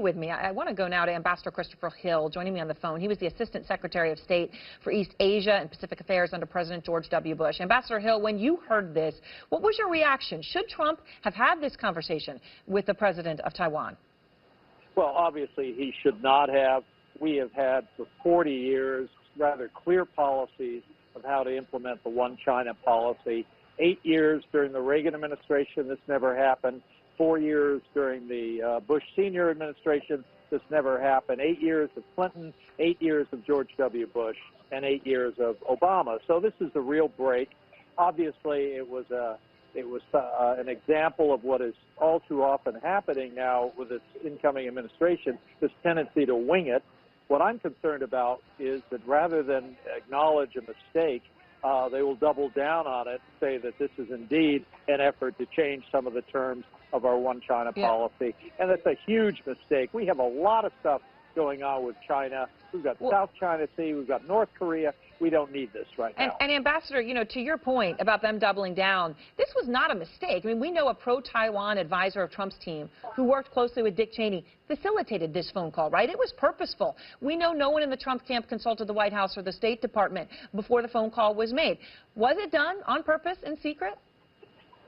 With me. I want to go now to Ambassador Christopher Hill, joining me on the phone. He was the Assistant Secretary of State for East Asia and Pacific Affairs under President George W. Bush. Ambassador Hill, when you heard this, what was your reaction? Should Trump have had this conversation with the president of Taiwan? Well, obviously, he should not have. We have had for 40 years rather clear policies of how to implement the One China policy. 8 years during the Reagan administration, this never happened. 4 years during the Bush Senior administration, this never happened. 8 years of Clinton, 8 years of George W. Bush, and 8 years of Obama. So this is a real break. Obviously, it was an example of what is all too often happening now with this incoming administration, this tendency to wing it. What I'm concerned about is that rather than acknowledge a mistake, they will double down on it, say that this is indeed an effort to change some of the terms of our One China policy. And that's a huge mistake. We have a lot of stuff going on with China. We've got South China Sea, we've got North Korea. We don't need this right now. And Ambassador, you know, to your point about them doubling down, this was not a mistake. I mean, we know a pro-Taiwan advisor of Trump's team who worked closely with Dick Cheney facilitated this phone call, right? It was purposeful. We know no one in the Trump camp consulted the White House or the State Department before the phone call was made. Was it done on purpose in secret?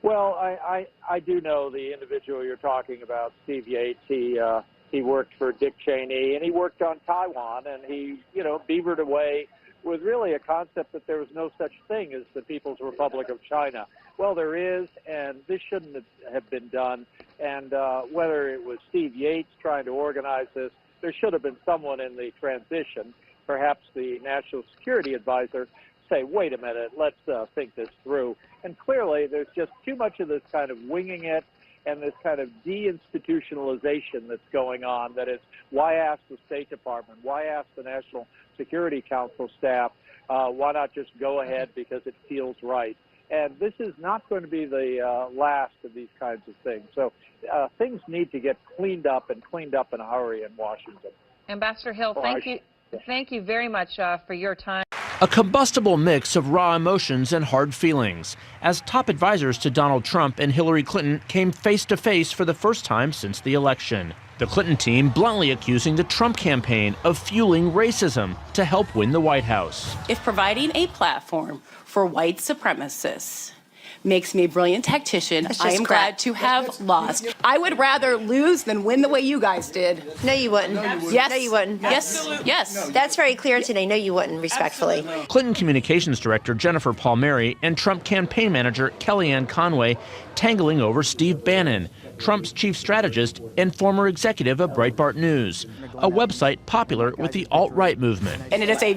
Well, I do know the individual you're talking about, Steve Yates. He worked for Dick Cheney, and he worked on Taiwan, and he, you know, beavered away with really a concept that there was no such thing as the People's Republic of China. Well, there is, and this shouldn't have been done. And whether it was Steve Yates trying to organize this, there should have been someone in the transition, perhaps the National Security Advisor, say, wait a minute, let's think this through. And clearly, there's just too much of this kind of winging it and this kind of deinstitutionalization that's going on. That is, why ask the State Department? Why ask the National Security Council staff? Why not just go ahead because it feels right? And this is not going to be the last of these kinds of things. So things need to get cleaned up in a hurry in Washington. Ambassador Hill, thank you very much for your time. A combustible mix of raw emotions and hard feelings as top advisors to Donald Trump and Hillary Clinton came face to face for the first time since the election. The Clinton team bluntly accusing the Trump campaign of fueling racism to help win the White House. If providing a platform for white supremacists makes me a brilliant tactician, I am glad to have lost. I would rather lose than win the way you guys did. No, you wouldn't. Yes. No, you wouldn't. Yes. Yes. That's very clear today. No, you wouldn't, respectfully. Clinton Communications Director Jennifer Palmieri and Trump campaign manager Kellyanne Conway tangling over Steve Bannon, Trump's chief strategist and former executive of Breitbart News, a website popular with the alt-right movement. And it is a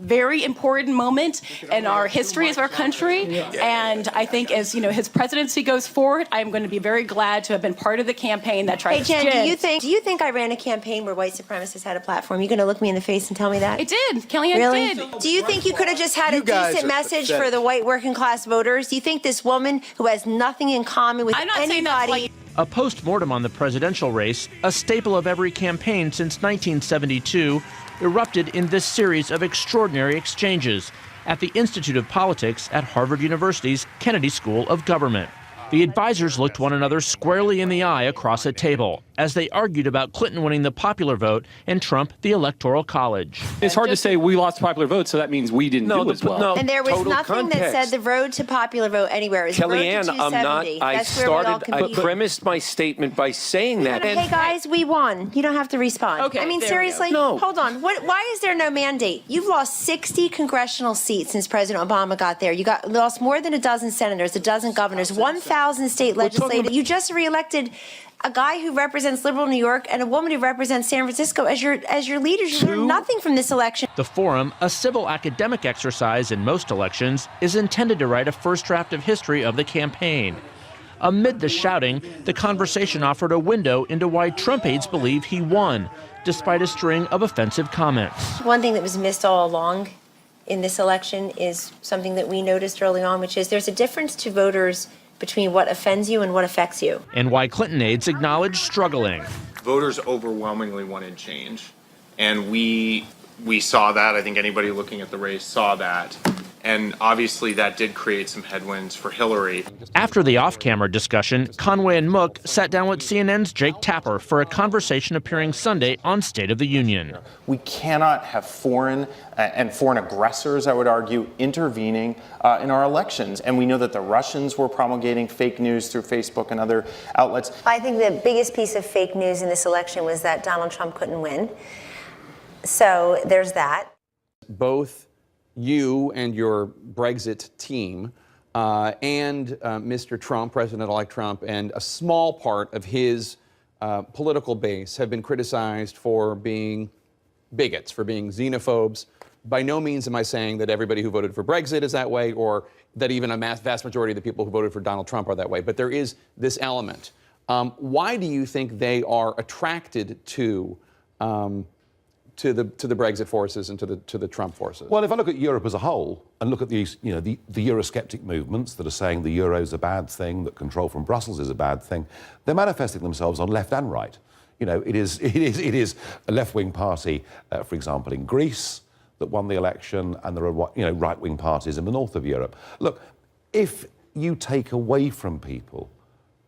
very important moment in our history as our country. And I think as, you know, his presidency goes forward, I'm going to be very glad to have been part of the campaign that tried to... Hey, Jen, do you think I ran a campaign where white supremacists had a platform? You going to look me in the face and tell me that? It did. Kellyanne really? did. Do you think you could have just had a decent message for the white working class voters? Do you think this woman who has nothing in common with anybody... A post-mortem on the presidential race, a staple of every campaign since 1972, erupted in this series of extraordinary exchanges at the Institute of Politics at Harvard University's Kennedy School of Government. The advisors looked one another squarely in the eye across a table as they argued about Clinton winning the popular vote and Trump the Electoral College. It's hard to say we lost popular vote, so that means we didn't do as well. And there was nothing that said the road to popular vote anywhere. It was Kellyanne, road to 270. I premised my statement by saying that. Hey guys, we won. You don't have to respond. Okay, I mean, seriously, hold on. Why is there no mandate? You've lost 60 congressional seats since President Obama got there. You lost more than a dozen senators, a dozen governors, 1,000 state legislators. You just reelected a guy who represents liberal New York and a woman who represents San Francisco as your leaders. You learned nothing from this election. The forum, a civil academic exercise in most elections, is intended to write a first draft of history of the campaign. Amid the shouting, the conversation offered a window into why Trump aides believe he won, despite a string of offensive comments. One thing that was missed all along in this election is something that we noticed early on, which is there's a difference to voters between what offends you and what affects you. And why Clinton aides acknowledge struggling. Voters overwhelmingly wanted change, and we saw that. I think anybody looking at the race saw that. And obviously that did create some headwinds for Hillary. After the off-camera discussion, Conway and Mook sat down with CNN's Jake Tapper for a conversation appearing Sunday on State of the Union. We cannot have foreign aggressors, I would argue, intervening in our elections. And we know that the Russians were promulgating fake news through Facebook and other outlets. I think the biggest piece of fake news in this election was that Donald Trump couldn't win. So there's that. Both you and your Brexit team and Mr. Trump, President-elect Trump, and a small part of his political base have been criticized for being bigots, for being xenophobes. By no means am I saying that everybody who voted for Brexit is that way, or that even a vast majority of the people who voted for Donald Trump are that way. But there is this element. Why do you think they are attracted to the Brexit forces and to the Trump forces? Well, if I look at Europe as a whole and look at these, the Eurosceptic movements that are saying the euro is a bad thing, that control from Brussels is a bad thing, they're manifesting themselves on left and right. It is a left-wing party, for example, in Greece that won the election, and there are right-wing parties in the north of Europe. Look, if you take away from people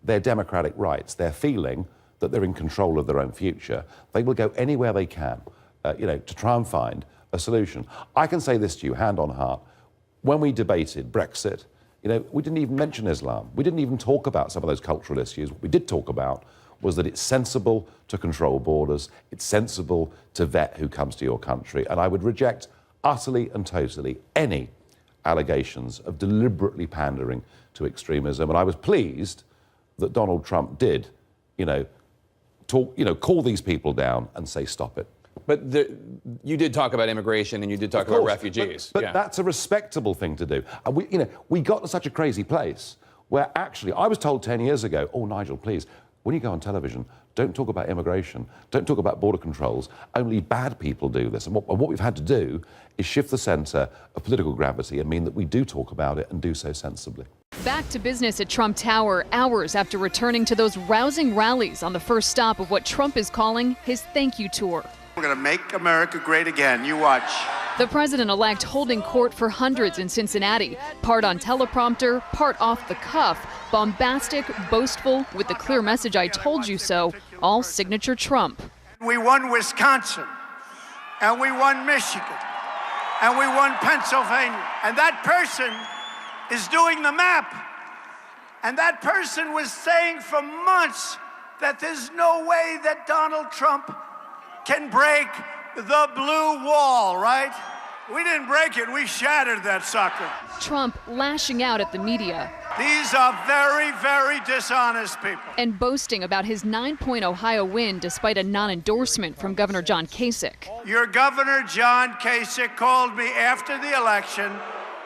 their democratic rights, their feeling that they're in control of their own future, they will go anywhere they can. To try and find a solution. I can say this to you, hand on heart. When we debated Brexit, we didn't even mention Islam. We didn't even talk about some of those cultural issues. What we did talk about was that it's sensible to control borders. It's sensible to vet who comes to your country. And I would reject utterly and totally any allegations of deliberately pandering to extremism. And I was pleased that Donald Trump did, call these people down and say, stop it. But you did talk about immigration and you did talk about refugees. But that's a respectable thing to do. And we got to such a crazy place where actually I was told 10 years ago, oh, Nigel, please, when you go on television, don't talk about immigration, don't talk about border controls. Only bad people do this. And what we've had to do is shift the centre of political gravity and mean that we do talk about it and do so sensibly. Back to business at Trump Tower hours after returning to those rousing rallies on the first stop of what Trump is calling his thank you tour. We're going to make America great again. You watch. The president-elect holding court for hundreds in Cincinnati, part on teleprompter, part off the cuff, bombastic, boastful, with the clear message "I told you so," all signature Trump. We won Wisconsin, and we won Michigan, and we won Pennsylvania, and that person is doing the map, and that person was saying for months that there's no way that Donald Trump can break the blue wall, right? We didn't break it, we shattered that sucker. Trump lashing out at the media. These are very, very dishonest people. And boasting about his 9-point Ohio win despite a non-endorsement from Governor John Kasich. Your Governor John Kasich called me after the election.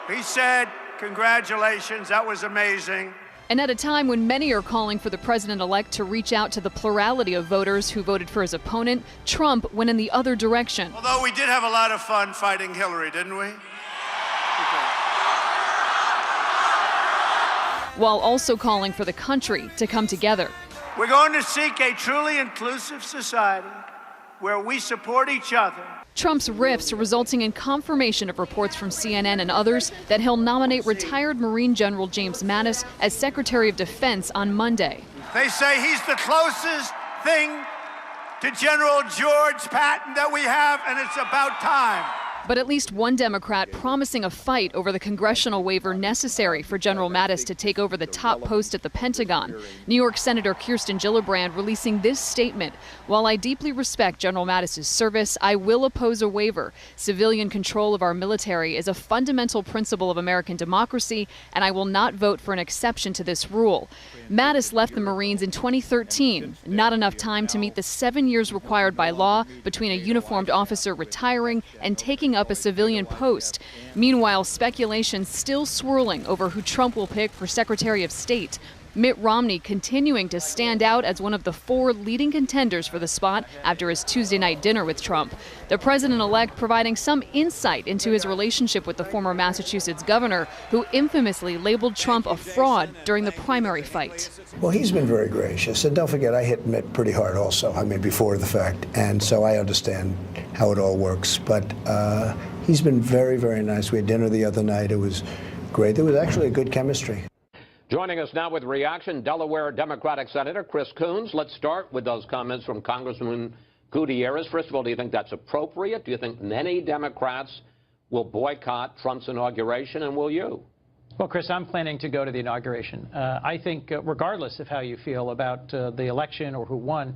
He said, congratulations, that was amazing. And at a time when many are calling for the president-elect to reach out to the plurality of voters who voted for his opponent, Trump went in the other direction. Although we did have a lot of fun fighting Hillary, didn't we? While also calling for the country to come together. We're going to seek a truly inclusive society where we support each other. Trump's riffs resulting in confirmation of reports from CNN and others that he'll nominate retired Marine General James Mattis as Secretary of Defense on Monday. They say he's the closest thing to General George Patton that we have, and it's about time. But at least one Democrat promising a fight over the congressional waiver necessary for General Mattis to take over the top post at the Pentagon. New York Senator Kirsten Gillibrand releasing this statement. While I deeply respect General Mattis's service, I will oppose a waiver. Civilian control of our military is a fundamental principle of American democracy, and I will not vote for an exception to this rule. Mattis left the Marines in 2013. Not enough time to meet the 7 years required by law between a uniformed officer retiring and taking up a civilian post. Meanwhile, speculation still swirling over who Trump will pick for Secretary of State. Mitt Romney continuing to stand out as one of the 4 leading contenders for the spot after his Tuesday night dinner with Trump. The president-elect providing some insight into his relationship with the former Massachusetts governor, who infamously labeled Trump a fraud during the primary fight. Well, he's been very gracious. And don't forget, I hit Mitt pretty hard also, before the fact. And so I understand how it all works. But He's been very, very nice. We had dinner the other night. It was great. There was actually a good chemistry. Joining us now with reaction, Delaware Democratic Senator Chris Coons. Let's start with those comments from Congressman Gutierrez. First of all, do you think that's appropriate? Do you think many Democrats will boycott Trump's inauguration, and will you? Well, Chris, I'm planning to go to the inauguration. I think regardless of how you feel about the election or who won,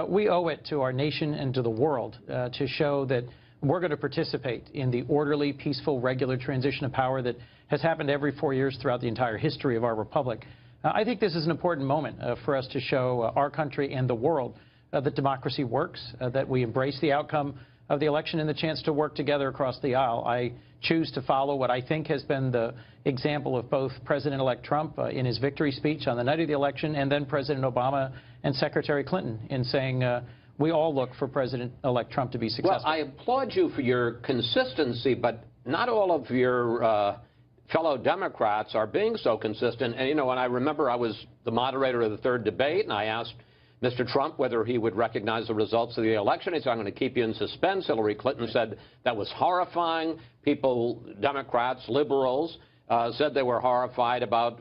we owe it to our nation and to the world to show that we're going to participate in the orderly, peaceful, regular transition of power that has happened every 4 years throughout the entire history of our republic. I think this is an important moment for us to show our country and the world that democracy works, that we embrace the outcome of the election and the chance to work together across the aisle. I choose to follow what I think has been the example of both President-elect Trump in his victory speech on the night of the election, and then President Obama and Secretary Clinton in saying we all look for President-elect Trump to be successful. Well, I applaud you for your consistency, but not all of your fellow Democrats are being so consistent. And, you know, when I remember I was the moderator of the third debate, and I asked Mr. Trump whether he would recognize the results of the election. He said, I'm going to keep you in suspense. Hillary Clinton said that was horrifying. People, Democrats, liberals, said they were horrified about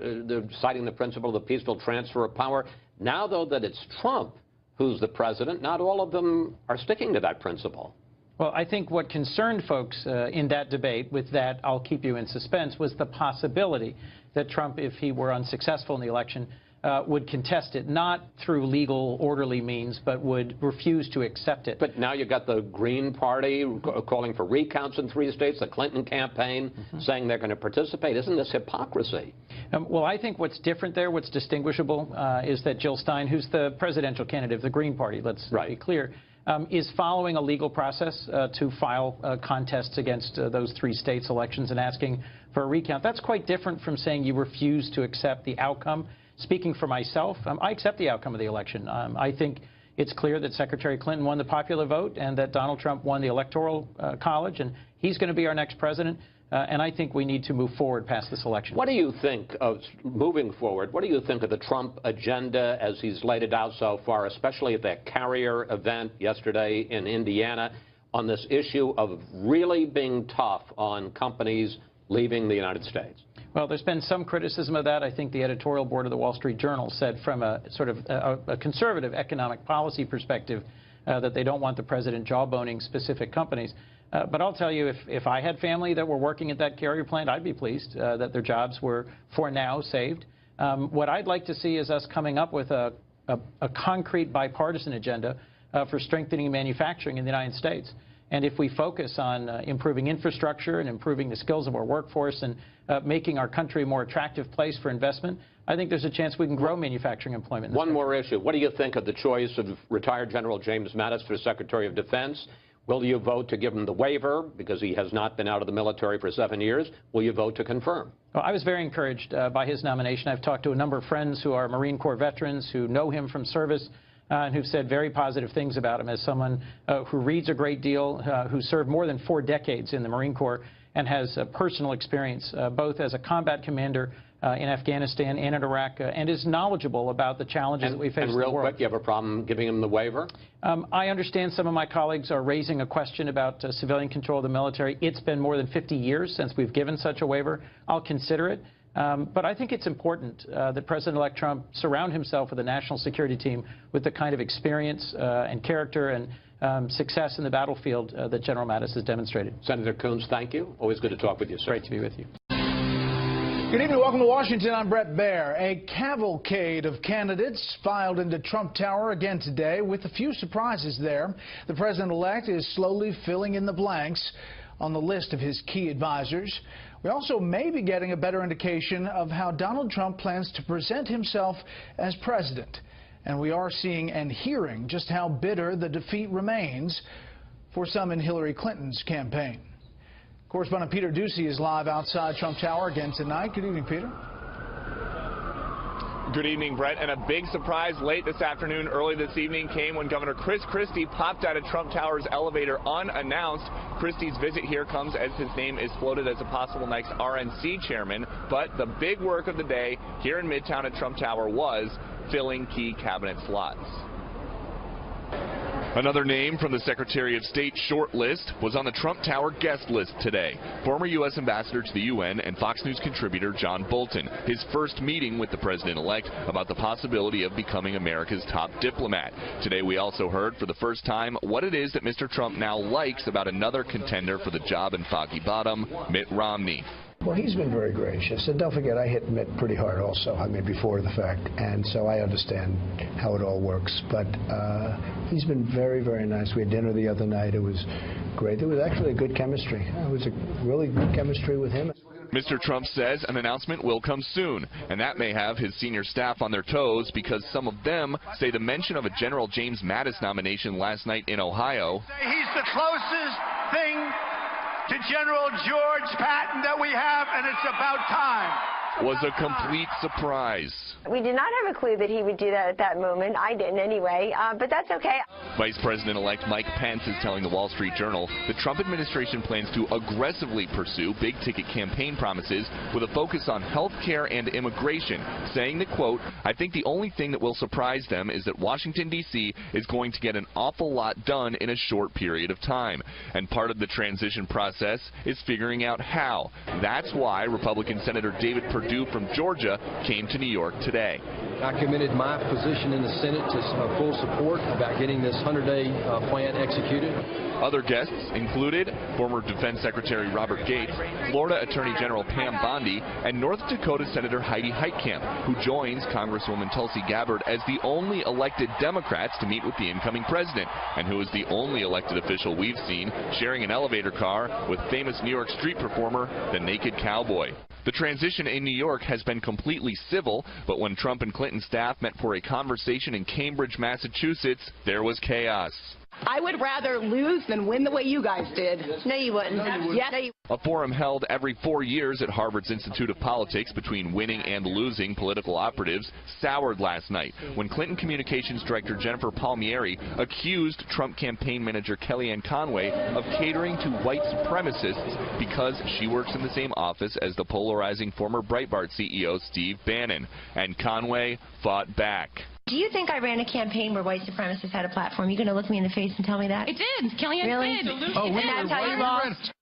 citing the principle of the peaceful transfer of power. Now, though, that it's Trump who's the president, not all of them are sticking to that principle. Well, I think what concerned folks in that debate with that I'll keep you in suspense was the possibility that Trump, if he were unsuccessful in the election, would contest it, not through legal, orderly means, but would refuse to accept it. But now you've got the Green Party calling for recounts in 3 states, the Clinton campaign saying they're going to participate. Isn't this hypocrisy? Well, I think what's different there, what's distinguishable, is that Jill Stein, who's the presidential candidate of the Green Party, let's be clear, is following a legal process to file contests against those 3 states' elections and asking for a recount. That's quite different from saying you refuse to accept the outcome. Speaking for myself, I accept the outcome of the election. I think it's clear that Secretary Clinton won the popular vote and that Donald Trump won the Electoral College, and he's going to be our next president. And I think we need to move forward past this election. What do you think of moving forward? What do you think of the Trump agenda as he's laid it out so far, especially at that Carrier event yesterday in Indiana, on this issue of really being tough on companies leaving the United States? Well, there's been some criticism of that. I think the editorial board of the Wall Street Journal said from a sort of a conservative economic policy perspective that they don't want the president jawboning specific companies. But I'll tell you, if I had family that were working at that Carrier plant, I'd be pleased that their jobs were, for now, saved. What I'd like to see is us coming up with a concrete bipartisan agenda for strengthening manufacturing in the United States. And if we focus on improving infrastructure and improving the skills of our workforce and making our country a more attractive place for investment, I think there's a chance we can grow manufacturing employment. One more issue. What do you think of the choice of retired General James Mattis for Secretary of Defense? Will you vote to give him the waiver because he has not been out of the military for 7 years? Will you vote to confirm? Well, I was very encouraged by his nomination. I've talked to a number of friends who are Marine Corps veterans who know him from service and who've said very positive things about him as someone who reads a great deal, who served more than 4 decades in the Marine Corps and has personal experience both as a combat commander in Afghanistan and in Iraq, and is knowledgeable about the challenges that we face in the world. And real quick, you have a problem giving him the waiver? I understand some of my colleagues are raising a question about civilian control of the military. It's been more than 50 years since we've given such a waiver. I'll consider it. But I think it's important that President-elect Trump surround himself with a national security team with the kind of experience and character and success in the battlefield that General Mattis has demonstrated. Senator Coons, thank you. Always good to talk with you, sir. Great to be with you. Good evening. Welcome to Washington. I'm Brett Baer. A cavalcade of candidates filed into Trump Tower again today with a few surprises there. The president-elect is slowly filling in the blanks on the list of his key advisors. We also may be getting a better indication of how Donald Trump plans to present himself as president. And we are seeing and hearing just how bitter the defeat remains for some in Hillary Clinton's campaign. Correspondent Peter Ducey is live outside Trump Tower again tonight. Good evening, Peter. Good evening, Brett. And a big surprise late this afternoon, early this evening, came when Governor Chris Christie popped out of Trump Tower's elevator unannounced. Christie's visit here comes as his name is floated as a possible next RNC chairman. But the big work of the day here in Midtown at Trump Tower was filling key cabinet slots. Another name from the Secretary of State short list was on the Trump Tower guest list today. Former U.S. Ambassador to the UN and Fox News contributor John Bolton. His first meeting with the president-elect about the possibility of becoming America's top diplomat. Today we also heard for the first time what it is that Mr. Trump now likes about another contender for the job in Foggy Bottom, Mitt Romney. Well, he's been very gracious. And don't forget, I hit Mitt pretty hard also, before the fact. And so I understand how it all works. But he's been very, very nice. We had dinner the other night. It was great. There was actually a good chemistry. It was a really good chemistry with him. Mr. Trump says an announcement will come soon, and that may have his senior staff on their toes because some of them say the mention of a General James Mattis nomination last night in Ohio. He's the closest thing to General George Patton that we have, and it's about time. Was a complete surprise. We did not have a clue that he would do that at that moment. I didn't anyway, but that's okay. Vice President-elect Mike Pence is telling the Wall Street Journal the Trump administration plans to aggressively pursue big-ticket campaign promises with a focus on health care and immigration, saying that, quote, I think the only thing that will surprise them is that Washington, D.C. is going to get an awful lot done in a short period of time. And part of the transition process is figuring out how. That's why Republican Senator David Perdue from Georgia came to New York today. I committed my position in the Senate to full support about getting this 100-day plan executed. Other guests included former Defense Secretary Robert Gates, Florida Attorney General Pam Bondi, and North Dakota Senator Heidi Heitkamp, who joins Congresswoman Tulsi Gabbard as the only elected Democrats to meet with the incoming president, and who is the only elected official we've seen sharing an elevator car with famous New York street performer, the Naked Cowboy. The transition in New York has been completely civil, but when Trump and Clinton staff met for a conversation in Cambridge, Massachusetts, there was chaos. I would rather lose than win the way you guys did. No, you wouldn't. Yes. A forum held every 4 years at Harvard's Institute of Politics between winning and losing political operatives soured last night when Clinton Communications Director Jennifer Palmieri accused Trump campaign manager Kellyanne Conway of catering to white supremacists because she works in the same office as the polarizing former Breitbart CEO Steve Bannon. And Conway fought back. Do you think I ran a campaign where white supremacists had a platform? You going to look me in the face and tell me that? It did. Kellyanne really? did. Oh, and that's how you lost?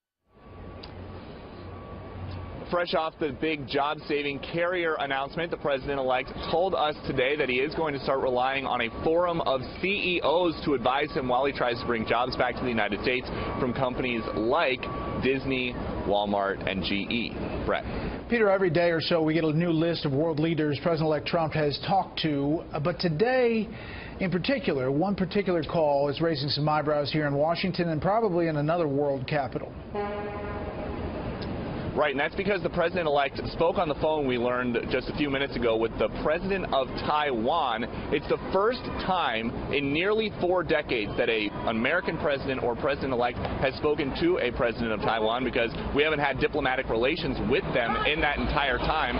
Fresh off the big job-saving carrier announcement, the president-elect told us today that he is going to start relying on a forum of CEOs to advise him while he tries to bring jobs back to the United States from companies like Disney, Walmart, and GE. Brett. Peter, every day or so we get a new list of world leaders President-elect Trump has talked to, but today in particular, one particular call is raising some eyebrows here in Washington and probably in another world capital. Right, and that's because the president-elect spoke on the phone, we learned just a few minutes ago, with the president of Taiwan. It's the first time in nearly 4 decades that an American president or president-elect has spoken to a president of Taiwan, because we haven't had diplomatic relations with them in that entire time.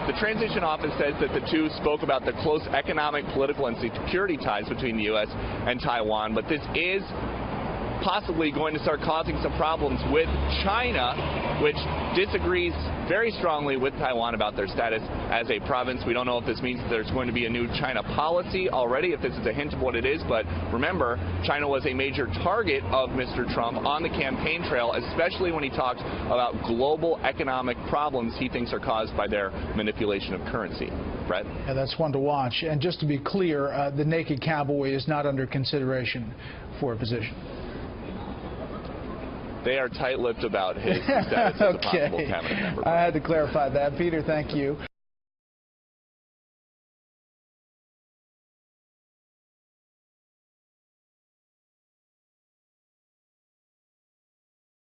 The transition office says that the two spoke about the close economic, political, and security ties between the U.S. and Taiwan, but this is possibly going to start causing some problems with China, which disagrees very strongly with Taiwan about their status as a province. We don't know if this means there's going to be a new China policy already, if this is a hint of what it is, but remember, China was a major target of Mr. Trump on the campaign trail, especially when he talked about global economic problems he thinks are caused by their manipulation of currency. Brett? Yeah, that's one to watch. And just to be clear, the Naked Cowboy is not under consideration for a position. They are tight-lipped about his status as a possible cabinet member. I had to clarify that. Peter, thank you.